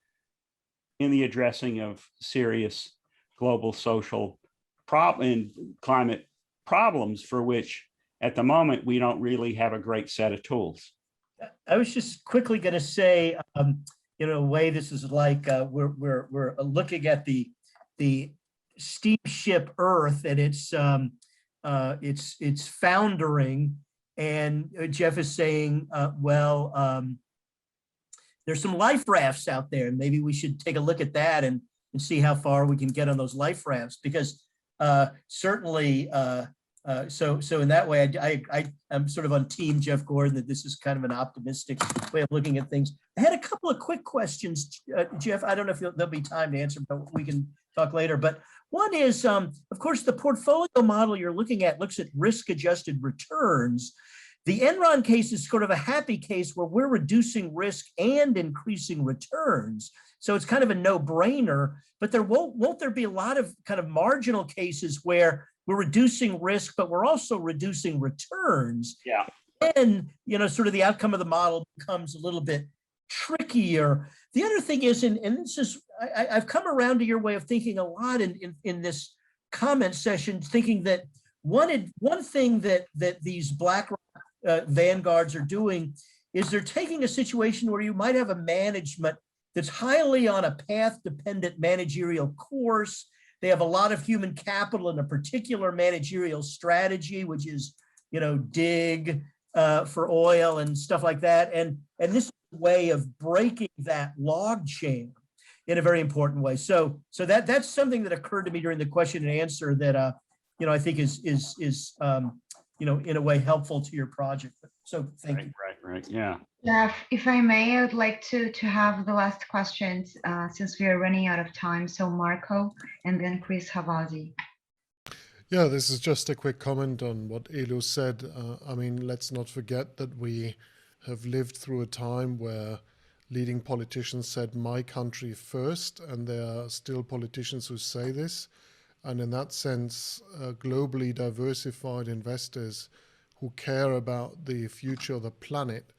in the addressing of serious global social and climate problems, for which at the moment we don't really have a great set of tools. I was just quickly going to say, in a way, this is like we're looking at the steamship Earth and its foundering, and Jeff is saying, there's some life rafts out there, and maybe we should take a look at that and see how far we can get on those life rafts, because certainly. So in that way, I'm sort of on team Jeff Gordon, that this is kind of an optimistic way of looking at things. I had a couple couple of quick questions, Jeff. I don't know if there'll be time to answer, but we can talk later. But one is, of course, the portfolio model you're looking at looks at risk-adjusted returns. The Enron case is sort of a happy case where we're reducing risk and increasing returns. So it's kind of a no-brainer, but won't there be a lot of kind of marginal cases where we're reducing risk, but we're also reducing returns? Yeah. And, sort of the outcome of the model becomes a little bit trickier. The other thing is, and this is, I've come around to your way of thinking a lot in this comment session, thinking that one thing that these BlackRock vanguards are doing is they're taking a situation where you might have a management that's highly on a path-dependent managerial course. They have a lot of human capital in a particular managerial strategy, which is, dig for oil and stuff like that. And this is a way of breaking that log chain in a very important way. So that's something that occurred to me during the question and answer that I think is in a way helpful to your project. So thank you. Right. Yeah. Jeff, if I may, I would like to have the last questions since we are running out of time. So Marco and then Chris Havazi. Yeah, this is just a quick comment on what Elu said. Let's not forget that we have lived through a time where leading politicians said "my country first," and there are still politicians who say this. And in that sense, globally diversified investors who care about the future of the planet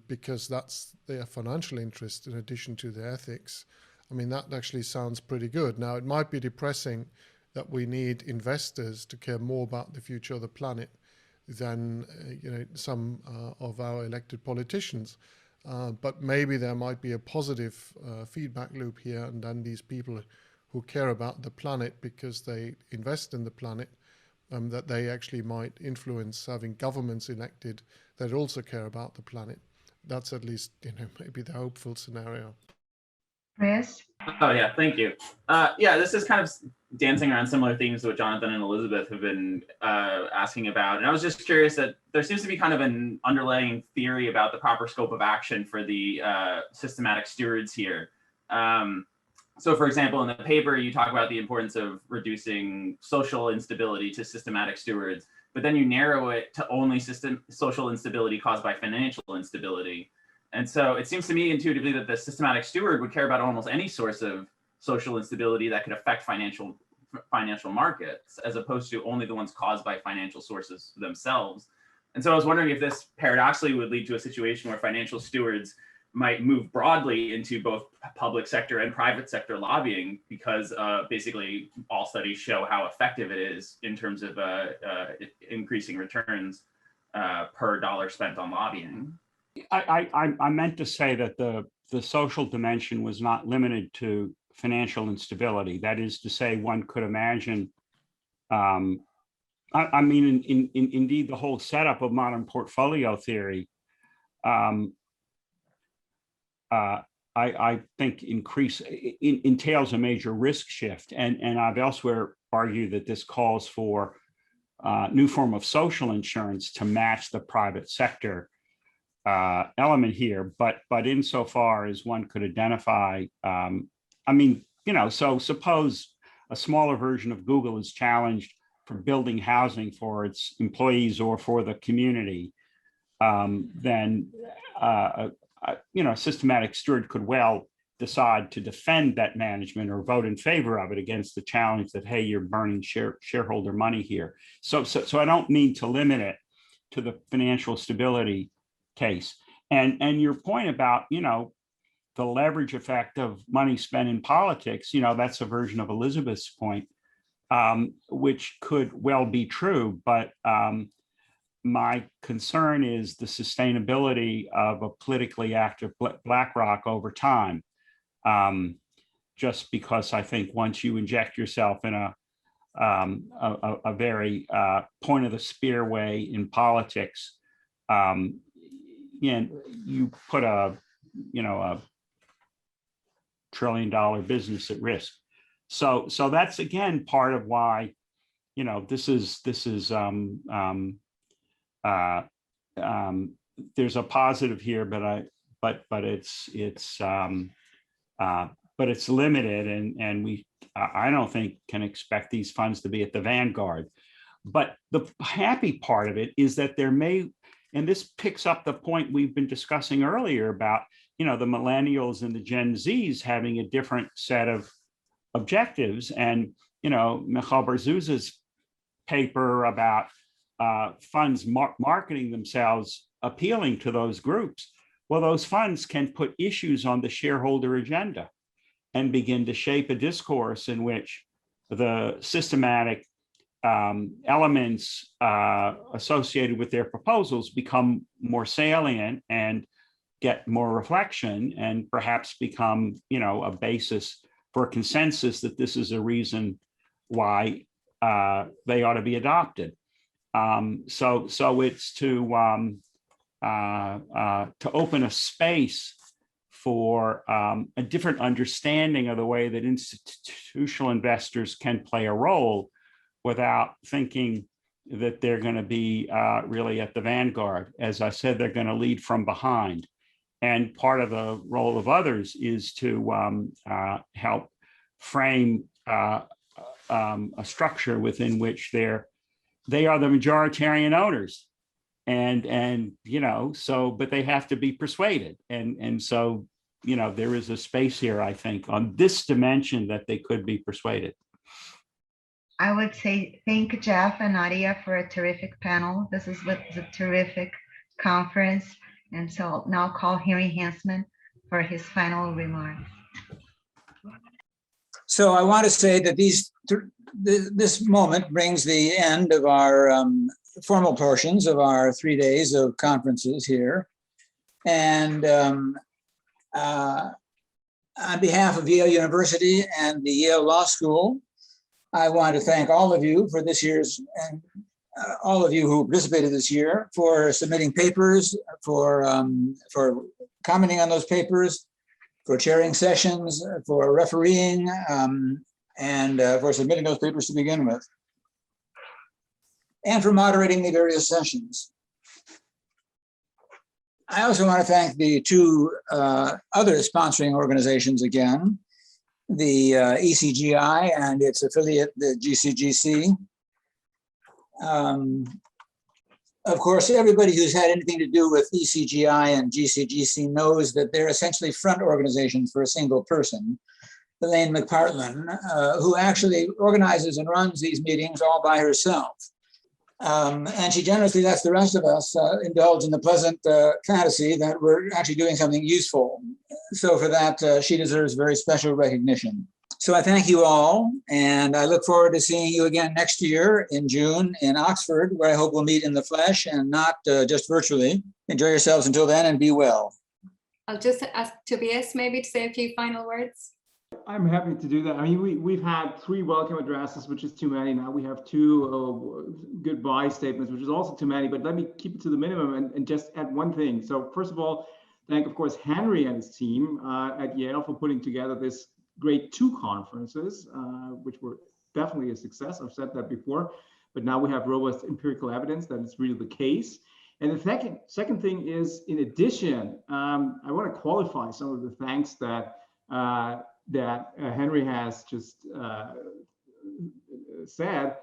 because that's their financial interest in addition to their ethics. That actually sounds pretty good. Now, it might be depressing that we need investors to care more about the future of the planet than some of our elected politicians. But maybe there might be a positive feedback loop here, and then these people who care about the planet because they invest in the planet, that they actually might influence having governments elected that also care about the planet. That's at least, maybe the hopeful scenario. Chris? Oh yeah, thank you. This is kind of dancing around similar themes to what Jonathan and Elizabeth have been asking about. And I was just curious that there seems to be kind of an underlying theory about the proper scope of action for the systematic stewards here. So for example, in the paper, you talk about the importance of reducing social instability to systematic stewards, but then you narrow it to only social instability caused by financial instability. And so it seems to me intuitively that the systematic steward would care about almost any source of social instability that could affect financial markets, as opposed to only the ones caused by financial sources themselves. And so I was wondering if this paradoxically would lead to a situation where financial stewards might move broadly into both public sector and private sector lobbying, because basically all studies show how effective it is in terms of increasing returns per dollar spent on lobbying. I meant to say that the social dimension was not limited to financial instability. That is to say, one could imagine, indeed, the whole setup of modern portfolio theory, I think entails a major risk shift. And I've elsewhere argued that this calls for a new form of social insurance to match the private sector element here, but insofar as one could identify, so suppose a smaller version of Google is challenged for building housing for its employees or for the community, then a systematic steward could well decide to defend that management or vote in favor of it against the challenge that, hey, you're burning shareholder money here. So I don't mean to limit it to the financial stability case. And your point about, the leverage effect of money spent in politics, that's a version of Elizabeth's point, which could well be true. But my concern is the sustainability of a politically active BlackRock over time. Just because I think once you inject yourself in a very point of the spear way in politics, you put a $1 trillion business at risk. So that's again part of why, this is there's a positive here, but it's limited, and I don't think can expect these funds to be at the vanguard. But the happy part of it is that there may, and this picks up the point we've been discussing earlier about, the millennials and the Gen Zs having a different set of objectives. And, Michal Berzuz's paper about funds marketing themselves appealing to those groups. Well, those funds can put issues on the shareholder agenda and begin to shape a discourse in which the systematic elements associated with their proposals become more salient and get more reflection, and perhaps become, a basis for a consensus that this is a reason why they ought to be adopted. So it's to open a space for a different understanding of the way that institutional investors can play a role without thinking that they're going to be really at the vanguard. As I said, they're going to lead from behind. And part of the role of others is to help frame a structure within which they are the majoritarian owners. And but they have to be persuaded. And so, there is a space here, I think, on this dimension that they could be persuaded. I would say thank Jeff and Nadia for a terrific panel. This was a terrific conference. And so I'll now call Henry Hansmann for his final remarks. So I want to say that this moment brings the end of our formal portions of our 3 days of conferences here. And on behalf of Yale University and the Yale Law School, I want to thank all of you for this year's, and all of you who participated this year, for submitting papers, for commenting on those papers, for chairing sessions, for refereeing, and for submitting those papers to begin with, and for moderating the various sessions. I also want to thank the two other sponsoring organizations again, the ECGI and its affiliate, the GCGC. Of course, everybody who's had anything to do with ECGI and GCGC knows that they're essentially front organizations for a single person, Elaine McPartlin, who actually organizes and runs these meetings all by herself. And she generously lets the rest of us indulge in the pleasant fantasy that we're actually doing something useful. So for that, she deserves very special recognition. So I thank you all, and I look forward to seeing you again next year in June in Oxford, where I hope we'll meet in the flesh and not just virtually. Enjoy yourselves until then and be well. I'll just ask Tobias maybe to say a few final words. I'm happy to do that. I mean, we've had 3 welcome addresses, which is too many. Now we have 2 goodbye statements, which is also too many, but let me keep it to the minimum and just add one thing. So first of all, thank, of course, Henry and his team at Yale for putting together this great 2 conferences, which were definitely a success. I've said that before, but now we have robust empirical evidence that it's really the case. And the second thing is, in addition, I want to qualify some of the thanks that Henry has just said,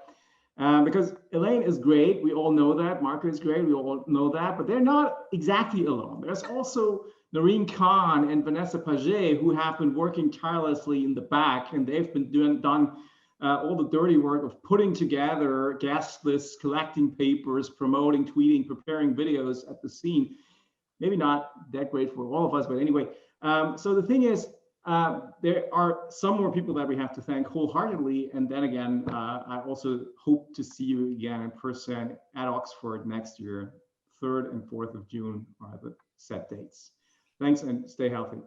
because Elaine is great. We all know that. Marco is great. We all know that, but they're not exactly alone. There's also Noreen Khan and Vanessa Paget, who have been working tirelessly in the back, and they've been done all the dirty work of putting together guest lists, collecting papers, promoting, tweeting, preparing videos at the scene. Maybe not that great for all of us, but anyway. So the thing is, there are some more people that we have to thank wholeheartedly. And then again, I also hope to see you again in person at Oxford next year. 3rd and 4th of June are the set dates. Thanks and stay healthy.